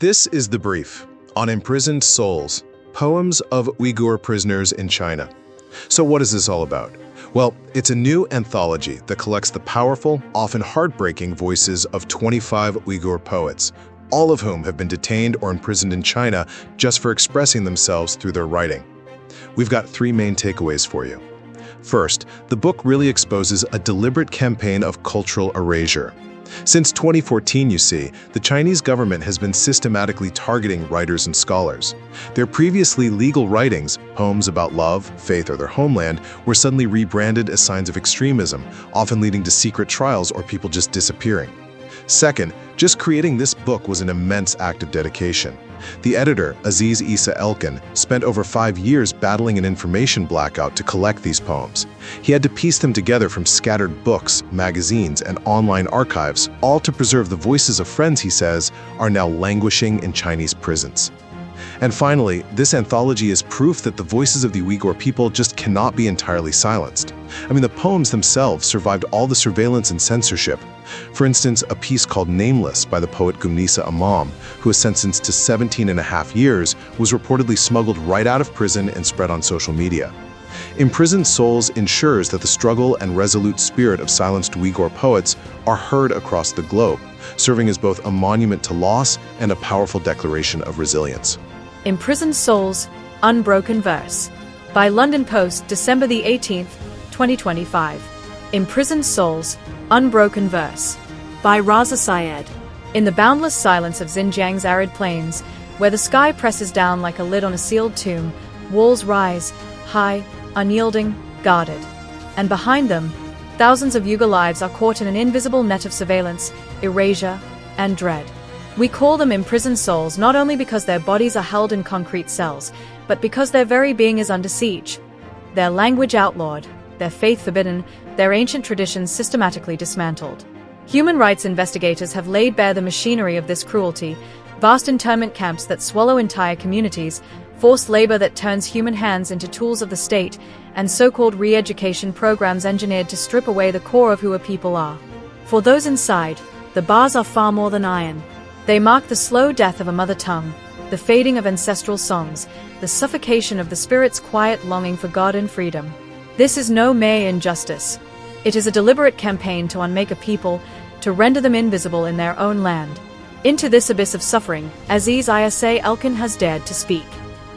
This is the brief on Imprisoned Souls, poems of Uyghur prisoners in China. So what is this all about? Well, it's a new anthology that collects the powerful, often heartbreaking voices of 25 Uyghur poets, all of whom have been detained or imprisoned in China just for expressing themselves through their writing. We've got three main takeaways for you. First, the book really exposes a deliberate campaign of cultural erasure. Since 2014, you see, the Chinese government has been systematically targeting writers and scholars. Their previously legal writings, poems about love, faith, or their homeland, were suddenly rebranded as signs of extremism, often leading to secret trials or people just disappearing. Second, just creating this book was an immense act of dedication. The editor, Aziz Isa Elkin, spent over 5 years battling an information blackout to collect these poems. He had to piece them together from scattered books, magazines, and online archives, all to preserve the voices of friends, he says, are now languishing in Chinese prisons. And finally, this anthology is proof that the voices of the Uyghur people just cannot be entirely silenced. I mean, the poems themselves survived all the surveillance and censorship. For instance, a piece called Nameless by the poet Gumnisa Imam, who was sentenced to 17.5 years, was reportedly smuggled right out of prison and spread on social media. Imprisoned Souls ensures that the struggle and resolute spirit of silenced Uyghur poets are heard across the globe, serving as both a monument to loss and a powerful declaration of resilience. Imprisoned Souls, Unbroken Verse. By London Post, December the 18th, 2025. Imprisoned Souls, Unbroken Verse. By Raza Syed. In the boundless silence of Xinjiang's arid plains, where the sky presses down like a lid on a sealed tomb, walls rise, high, unyielding, guarded. And behind them, thousands of Uyghur lives are caught in an invisible net of surveillance, erasure, and dread. We call them imprisoned souls not only because their bodies are held in concrete cells, but because their very being is under siege. Their language outlawed, their faith forbidden, their ancient traditions systematically dismantled. Human rights investigators have laid bare the machinery of this cruelty: vast internment camps that swallow entire communities, forced labor that turns human hands into tools of the state, and so-called re-education programs engineered to strip away the core of who a people are. For those inside, the bars are far more than iron. They mark the slow death of a mother tongue, the fading of ancestral songs, the suffocation of the spirit's quiet longing for God and freedom. This is no mere injustice. It is a deliberate campaign to unmake a people, to render them invisible in their own land. Into this abyss of suffering, Aziz Isa Elkin has dared to speak.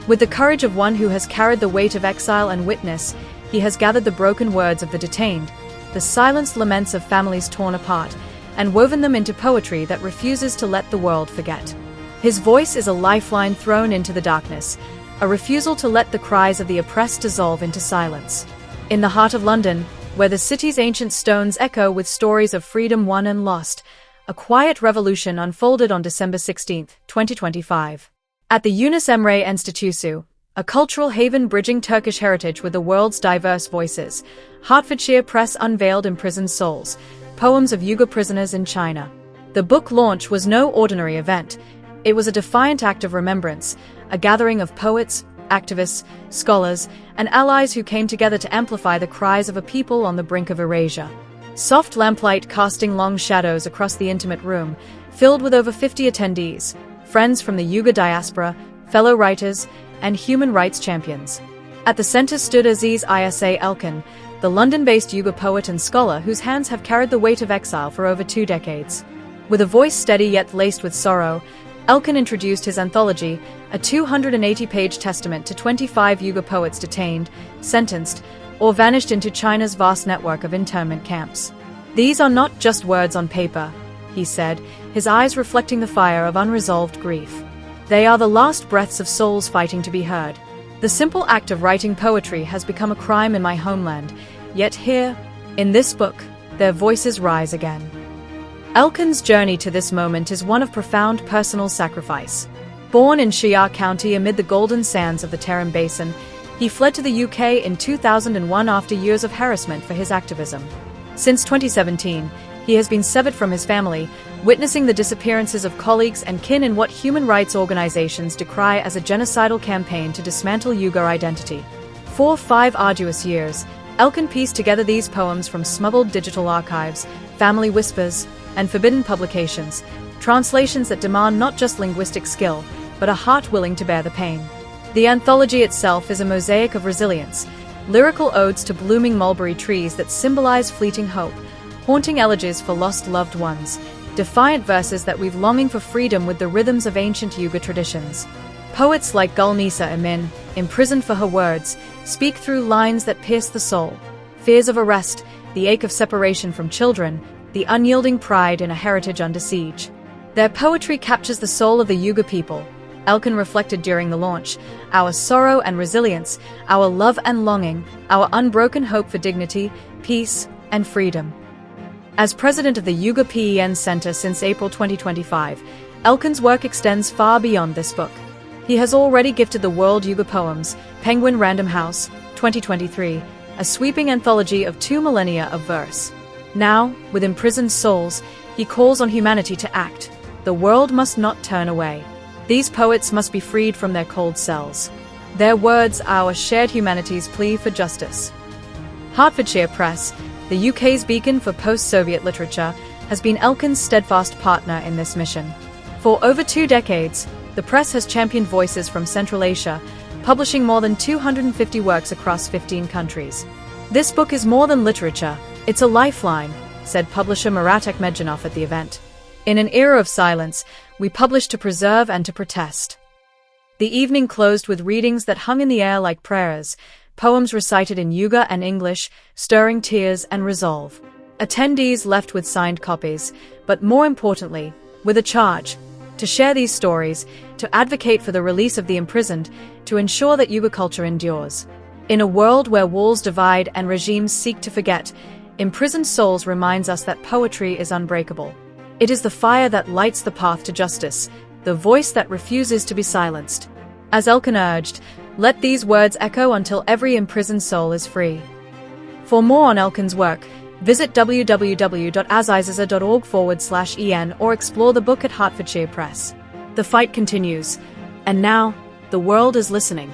With the courage of one who has carried the weight of exile and witness, he has gathered the broken words of the detained, the silenced laments of families torn apart, and woven them into poetry that refuses to let the world forget. His voice is a lifeline thrown into the darkness, a refusal to let the cries of the oppressed dissolve into silence. In the heart of London, where the city's ancient stones echo with stories of freedom won and lost, a quiet revolution unfolded on December 16, 2025. At the Yunus Emre Enstitüsü, a cultural haven bridging Turkish heritage with the world's diverse voices, Hertfordshire Press unveiled Imprisoned Souls, Poems of Uyghur Prisoners in China. The book launch was no ordinary event. It was a defiant act of remembrance, a gathering of poets, activists, scholars, and allies who came together to amplify the cries of a people on the brink of erasure. Soft lamplight casting long shadows across the intimate room, filled with over 50 attendees, friends from the Uyghur diaspora, fellow writers, and human rights champions. At the center stood Aziz Isa Elkin, the London-based Uyghur poet and scholar whose hands have carried the weight of exile for over 2 decades. With a voice steady yet laced with sorrow, Elkin introduced his anthology, a 280-page testament to 25 Uyghur poets detained, sentenced, or vanished into China's vast network of internment camps. These are not just words on paper, he said, his eyes reflecting the fire of unresolved grief. They are the last breaths of souls fighting to be heard. The simple act of writing poetry has become a crime in my homeland, yet here, in this book, their voices rise again. Elkin's journey to this moment is one of profound personal sacrifice. Born in Shire County amid the golden sands of the Tarim Basin, he fled to the UK in 2001 after years of harassment for his activism. Since 2017, he has been severed from his family, witnessing the disappearances of colleagues and kin in what human rights organizations decry as a genocidal campaign to dismantle Uyghur identity. For 5 arduous years, Elkin pieced together these poems from smuggled digital archives, family whispers, and forbidden publications, translations that demand not just linguistic skill, but a heart willing to bear the pain. The anthology itself is a mosaic of resilience, lyrical odes to blooming mulberry trees that symbolize fleeting hope, haunting elegies for lost loved ones, defiant verses that weave longing for freedom with the rhythms of ancient Uyghur traditions. Poets like Gulnisa Emin, imprisoned for her words, speak through lines that pierce the soul. Fears of arrest, the ache of separation from children, the unyielding pride in a heritage under siege. Their poetry captures the soul of the Uyghur people. Elkin reflected during the launch, our sorrow and resilience, our love and longing, our unbroken hope for dignity, peace, and freedom. As president of the Uyghur PEN Center since April 2025, Elkin's work extends far beyond this book. He has already gifted the world Uyghur poems, Penguin Random House, 2023, a sweeping anthology of 2 millennia of verse. Now, with Imprisoned Souls, he calls on humanity to act. The world must not turn away. These poets must be freed from their cold cells. Their words, our shared humanity's plea for justice. Hertfordshire Press, the UK's beacon for post-Soviet literature, has been Elkin's steadfast partner in this mission. For over 2 decades, the press has championed voices from Central Asia, publishing more than 250 works across 15 countries. This book is more than literature, it's a lifeline, said publisher Murat Ekmedjanov at the event. In an era of silence, we publish to preserve and to protest. The evening closed with readings that hung in the air like prayers, poems recited in Uyghur and English, stirring tears and resolve. Attendees left with signed copies, but more importantly, with a charge. To share these stories, to advocate for the release of the imprisoned, to ensure that Uyghur culture endures. In a world where walls divide and regimes seek to forget, Imprisoned Souls reminds us that poetry is unbreakable. It is the fire that lights the path to justice, the voice that refuses to be silenced. As Elkin urged, let these words echo until every imprisoned soul is free. For more on Elkin's work, visit www.azizaza.org/en or explore the book at Hertfordshire Press. The fight continues, and now, the world is listening.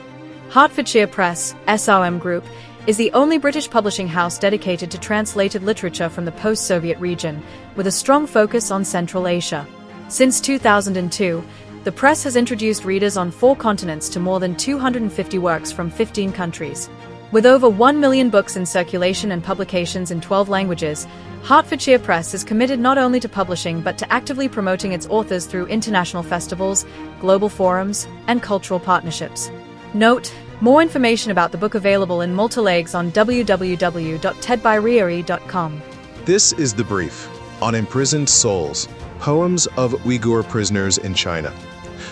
Hertfordshire Press, SRM Group, is the only British publishing house dedicated to translated literature from the post-Soviet region, with a strong focus on Central Asia. Since 2002, the press has introduced readers on 4 continents to more than 250 works from 15 countries. With over 1 million books in circulation and publications in 12 languages, Hertfordshire Press is committed not only to publishing but to actively promoting its authors through international festivals, global forums, and cultural partnerships. Note, more information about the book available in multilegs on www.tedbyrieri.com. This is the brief on Imprisoned Souls, Poems of Uyghur Prisoners in China.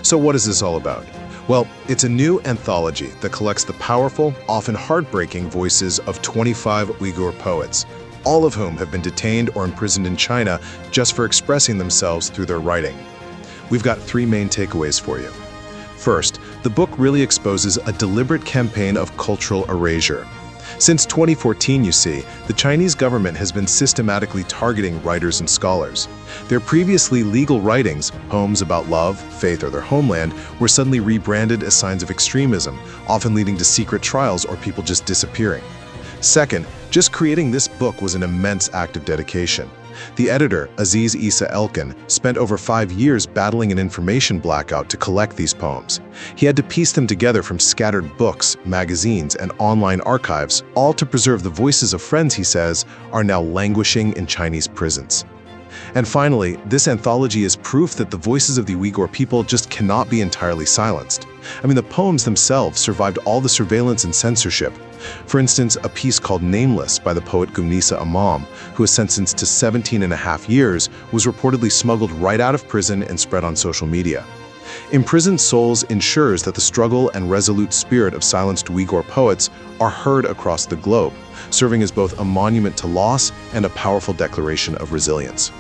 So what is this all about? Well, it's a new anthology that collects the powerful, often heartbreaking voices of 25 Uyghur poets, all of whom have been detained or imprisoned in China just for expressing themselves through their writing. We've got 3 main takeaways for you. First, the book really exposes a deliberate campaign of cultural erasure. Since 2014, you see, the Chinese government has been systematically targeting writers and scholars. Their previously legal writings, poems about love, faith, or their homeland, were suddenly rebranded as signs of extremism, often leading to secret trials or people just disappearing. Second, just creating this book was an immense act of dedication. The editor, Aziz Isa Elkin, spent over 5 years battling an information blackout to collect these poems. He had to piece them together from scattered books, magazines, and online archives, all to preserve the voices of friends, he says, are now languishing in Chinese prisons. And finally, this anthology is proof that the voices of the Uyghur people just cannot be entirely silenced. I mean, the poems themselves survived all the surveillance and censorship. For instance, a piece called Nameless by the poet Gulnisa Imam, who was sentenced to 17.5 years, was reportedly smuggled right out of prison and spread on social media. Imprisoned Souls ensures that the struggle and resolute spirit of silenced Uyghur poets are heard across the globe, serving as both a monument to loss and a powerful declaration of resilience.